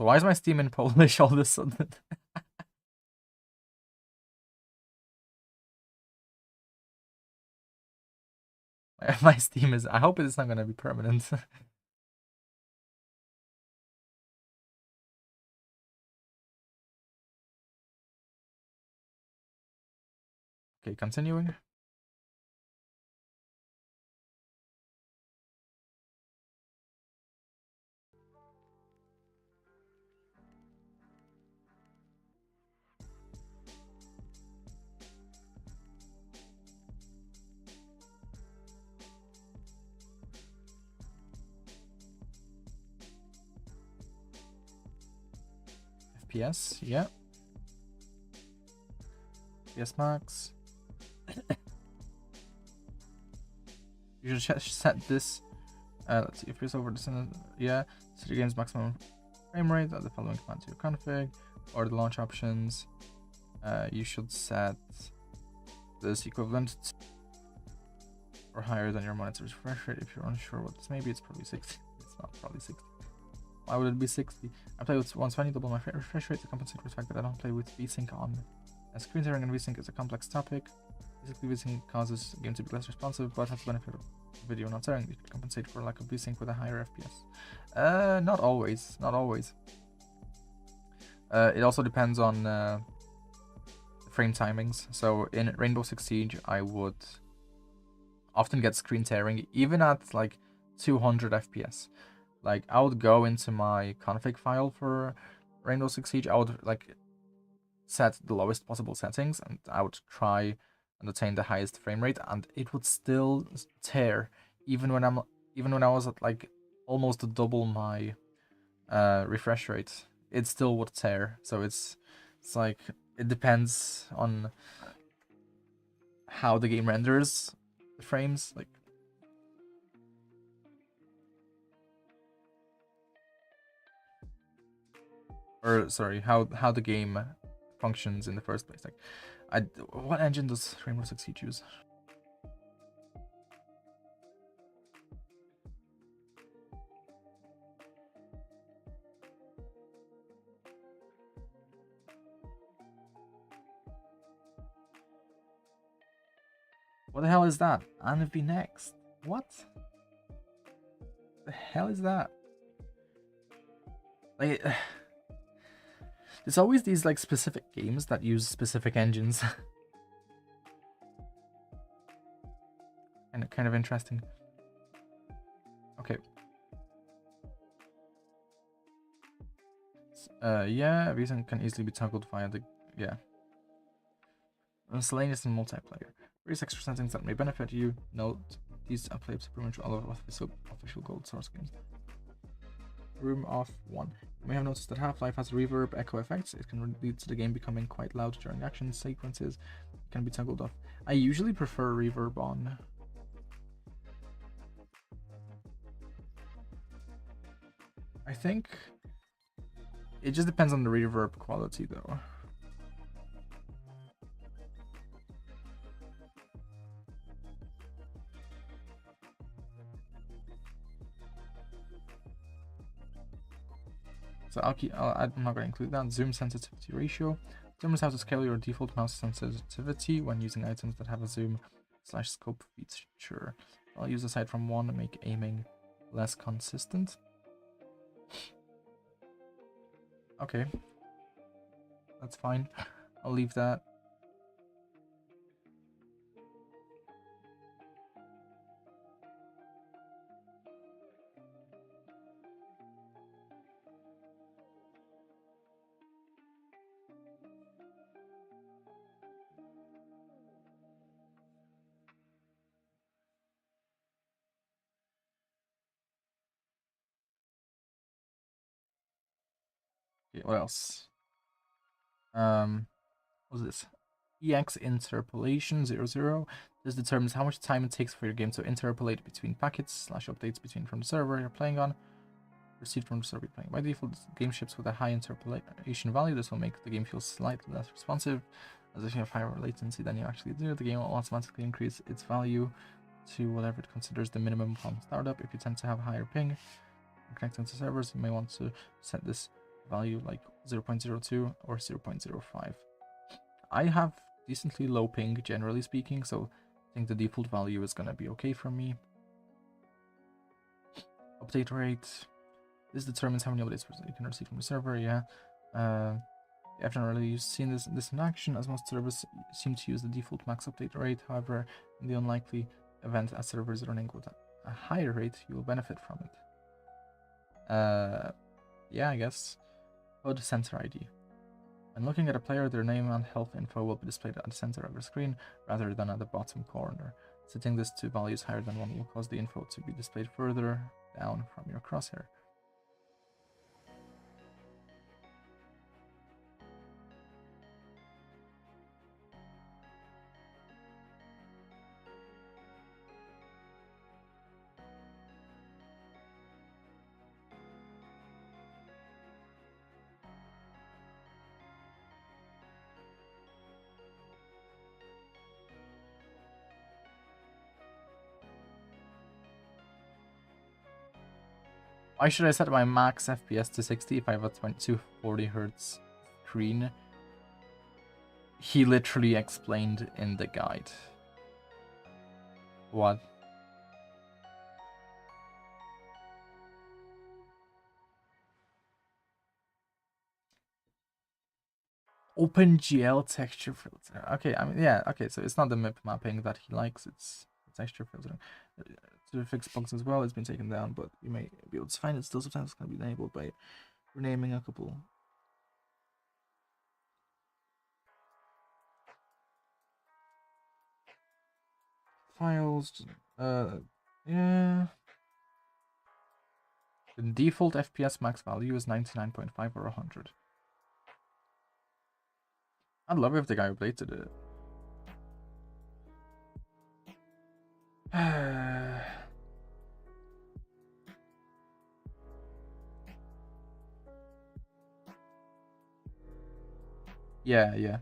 why is my Steam in Polish all of a sudden? My Steam is. I hope it's not gonna be permanent. Okay, continuing. FPS, yeah. FPS max. You should set this. Let's see if it's over the yeah. Set the game's maximum frame rate. Add the following command to your config or the launch options. You should set this equivalent to or higher than your monitor's refresh rate. If you're unsure what this may be, it's probably 60. It's not probably 60. Why would it be 60? I play with 120, double my refresh rate to compensate for the fact that I don't play with VSync on. Screen tearing and VSync is a complex topic. Basically, VSync causes the game to be less responsive, but has the benefit of video not tearing. You can compensate for lack of VSync with a higher FPS. Not always. Not always. It also depends on the frame timings. So in Rainbow Six Siege, I would often get screen tearing, even at like 200 FPS. Like, I would go into my config file for Rainbow Six Siege. I would like set the lowest possible settings, and I would try and attain the highest frame rate, and it would still tear, even when I was at like almost double my refresh rate. It still would tear. So it's like it depends on how the game renders the frames. Like, or sorry, how the game functions in the first place. Like, what engine does Rainbow Six Siege use? What the hell is that? Anvi next. What? The hell is that? Like, there's always these like specific games that use specific engines. And kind of interesting. Okay. Yeah, reason can easily be toggled via the miscellaneous and multiplayer. Various extra settings that may benefit you. Note these apply to pretty much all of official gold source games. Room of 1. You may have noticed that Half-Life has reverb echo effects. It can lead to the game becoming quite loud during action sequences. It can be toggled off. I usually prefer reverb on. I think it just depends on the reverb quality though. So I'm not going to include that. Zoom sensitivity ratio determines how to scale your default mouse sensitivity when using items that have a zoom/scope feature. I'll use aside from 1 to make aiming less consistent. Okay, that's fine. I'll leave that. Okay, what else? What's this? EX interpolation 00. This determines how much time it takes for your game to interpolate between packets/updates between from the server you're playing on. received from the server playing. By default, game ships with a high interpolation value. This will make the game feel slightly less responsive, as if you have higher latency than you actually do. The game will automatically increase its value to whatever it considers the minimum upon startup. If you tend to have higher ping connecting to servers, you may want to set this value like 0.02 or 0.05. I have decently low ping, generally speaking, so I think the default value is going to be okay for me. Update rate. This determines how many updates you can receive from the server, yeah. I haven't really seen this in action, as most servers seem to use the default max update rate. However, in the unlikely event a server is running with a higher rate, you will benefit from it. Yeah, I guess. HUD Center ID. When looking at a player, their name and health info will be displayed at the center of your screen rather than at the bottom corner. Setting this to values higher than 1 will cause the info to be displayed further down from your crosshair. Why should I set my max FPS to 60 if I have a 240 Hz screen? He literally explained in the guide. What? OpenGL texture filter. Okay, I mean, yeah, okay, so it's not the MIP mapping that he likes, it's texture filtering. To fix bugs as well, it's been taken down, but you may be able to find it still. Sometimes it's going to be enabled by renaming a couple files. Yeah. The default FPS max value is 99.5 or 100. I'd love if the guy updated it. Yeah.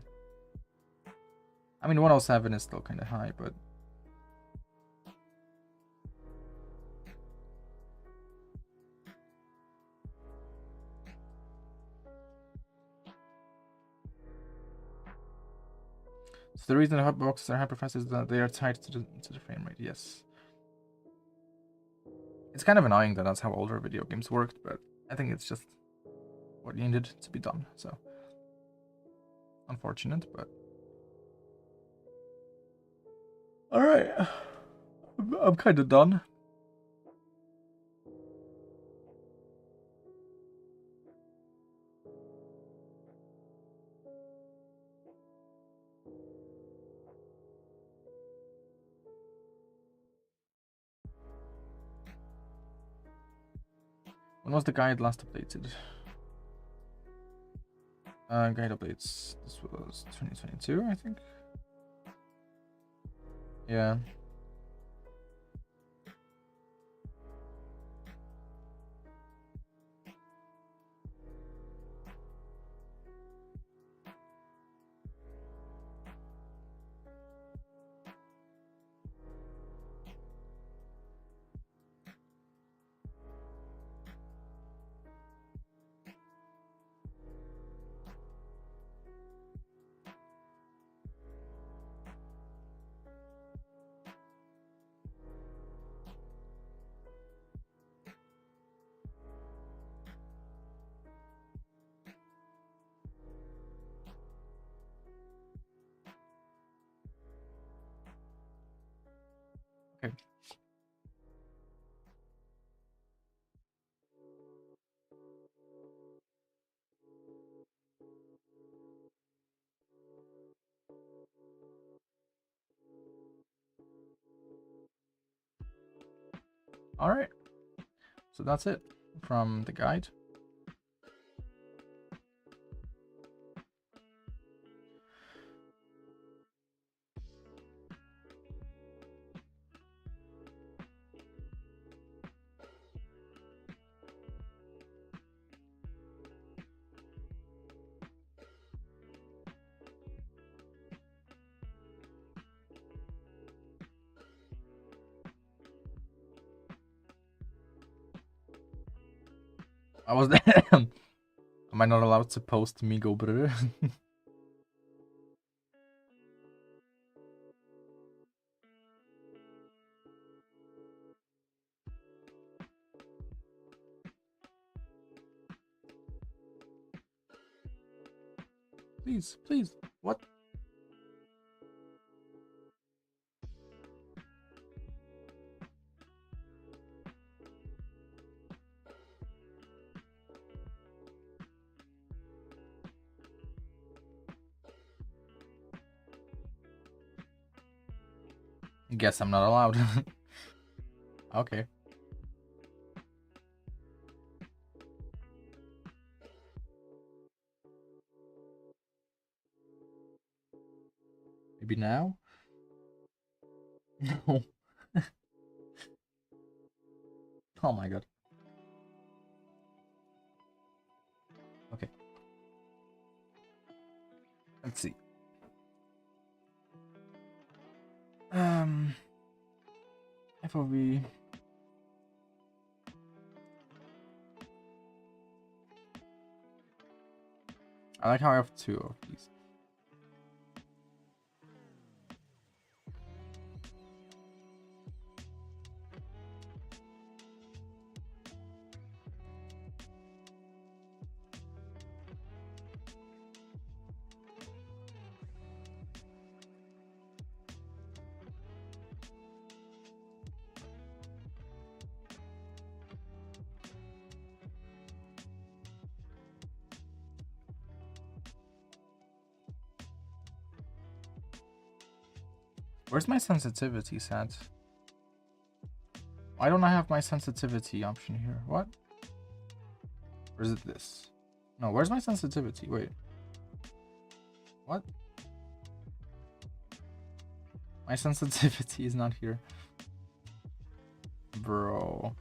I mean, 107 is still kind of high, but... So the reason the hotboxes are hyperfast is that they are tied to the frame rate, yes. It's kind of annoying that that's how older video games worked, but I think it's just what needed to be done, so... Unfortunate, but... Alright. I'm kind of done. When was the guide last updated? Guide updates. This was 2022, I think. Yeah. Okay. All right. So that's it from the guide. I was Am I not allowed to post Migo, brother? Please, please. What? Guess I'm not allowed. Okay. Maybe now? No. Oh my god. Okay. Let's see. FOV. I like how I have 2 of these. Where's my sensitivity set? Why don't I have my sensitivity option here? What? Or is it this? No, where's my sensitivity? Wait. What? My sensitivity is not here. Bro.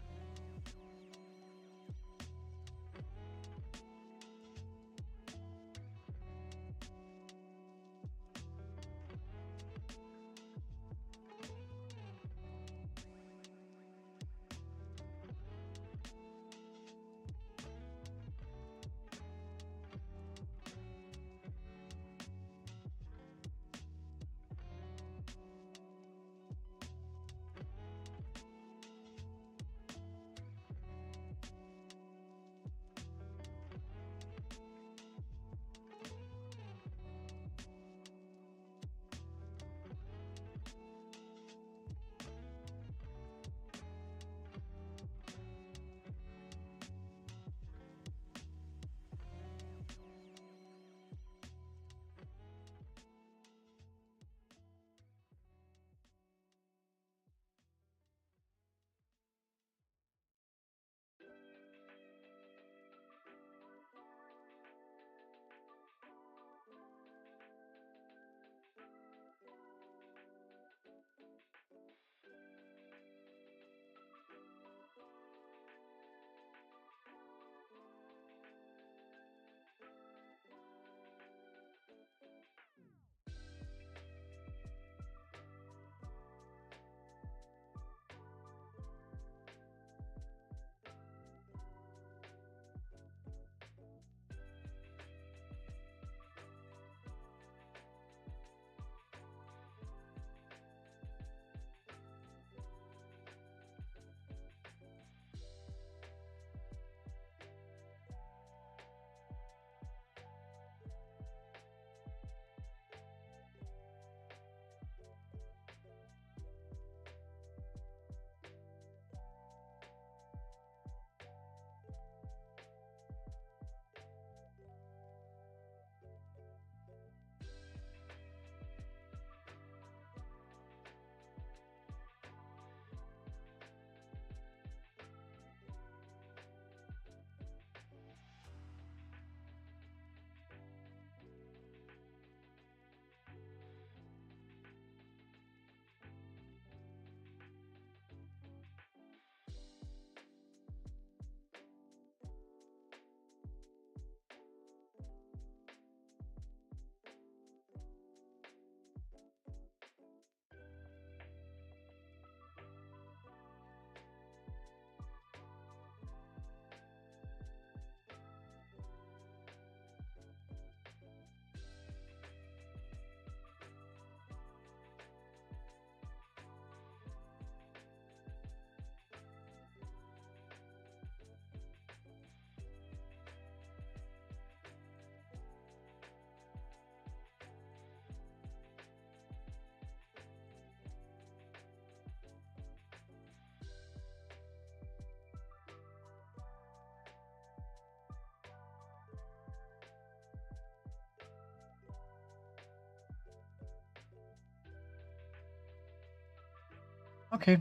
Okay.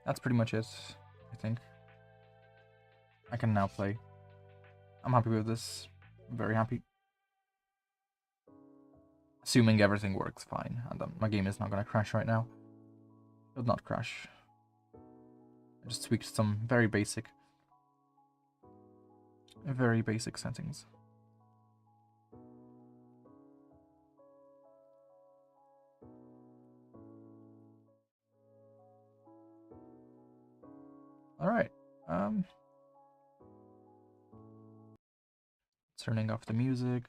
That's pretty much it, I think. I can now play. I'm happy with this. I'm very happy. Assuming everything works fine, and my game is not gonna crash right now. It would not crash. I just tweaked some very basic settings. Alright. Turning off the music.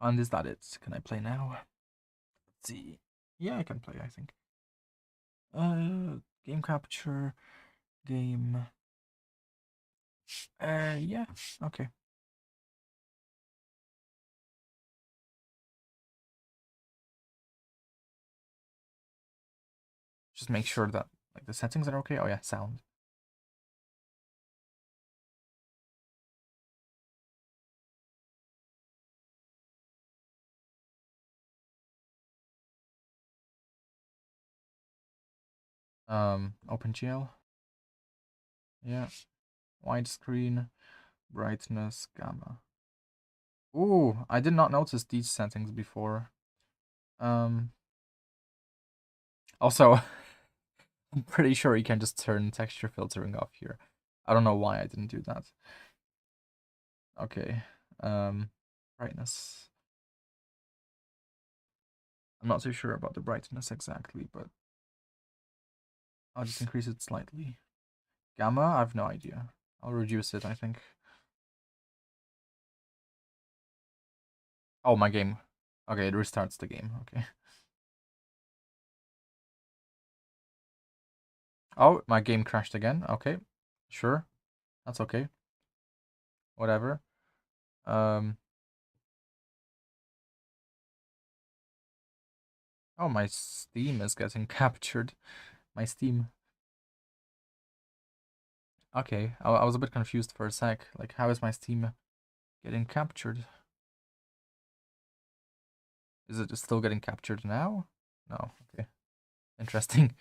And is that it? Can I play now? Let's see. Yeah, I can play, I think. Game capture. Game. Yeah, okay. Just make sure that like the settings are okay. Oh yeah, sound. OpenGL. Yeah. Widescreen, brightness, gamma. Ooh, I did not notice these settings before. Also, I'm pretty sure you can just turn texture filtering off here. I don't know why I didn't do that. Okay. Brightness. I'm not too sure about the brightness exactly, but I'll just increase it slightly. Gamma, I have no idea. I'll reduce it, I think. Oh, my game. Okay, it restarts the game. Okay. Oh, my game crashed again. Okay. Sure. That's okay. Whatever. Um. Oh, my Steam is getting captured. My Steam. Okay, I was a bit confused for a sec. Like, how is my Steam getting captured? Is it still getting captured now? No. Okay. Interesting.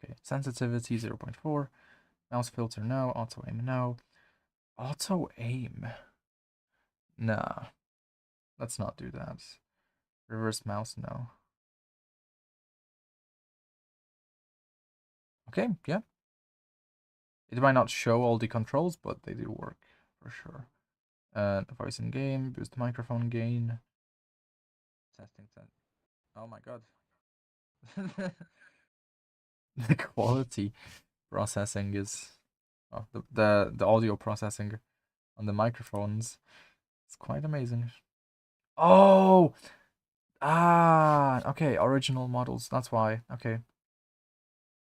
Okay. Sensitivity 0.4. Mouse filter no. Auto aim no. Auto aim. Nah. Let's not do that. Reverse mouse no. Okay, yeah. It might not show all the controls, but they do work for sure. Voice in game, boost microphone gain. Testing. Oh my god. The quality processing is the audio processing on the microphones is quite amazing. Oh, okay, original models. That's why. Okay,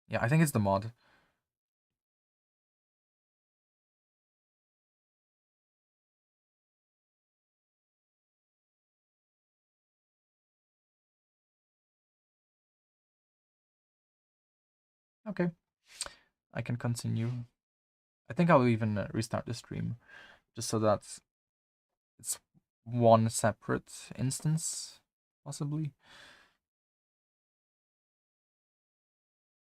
yeah, I think it's the mod. Okay, I can continue. I think I'll even restart the stream just so that it's one separate instance, possibly.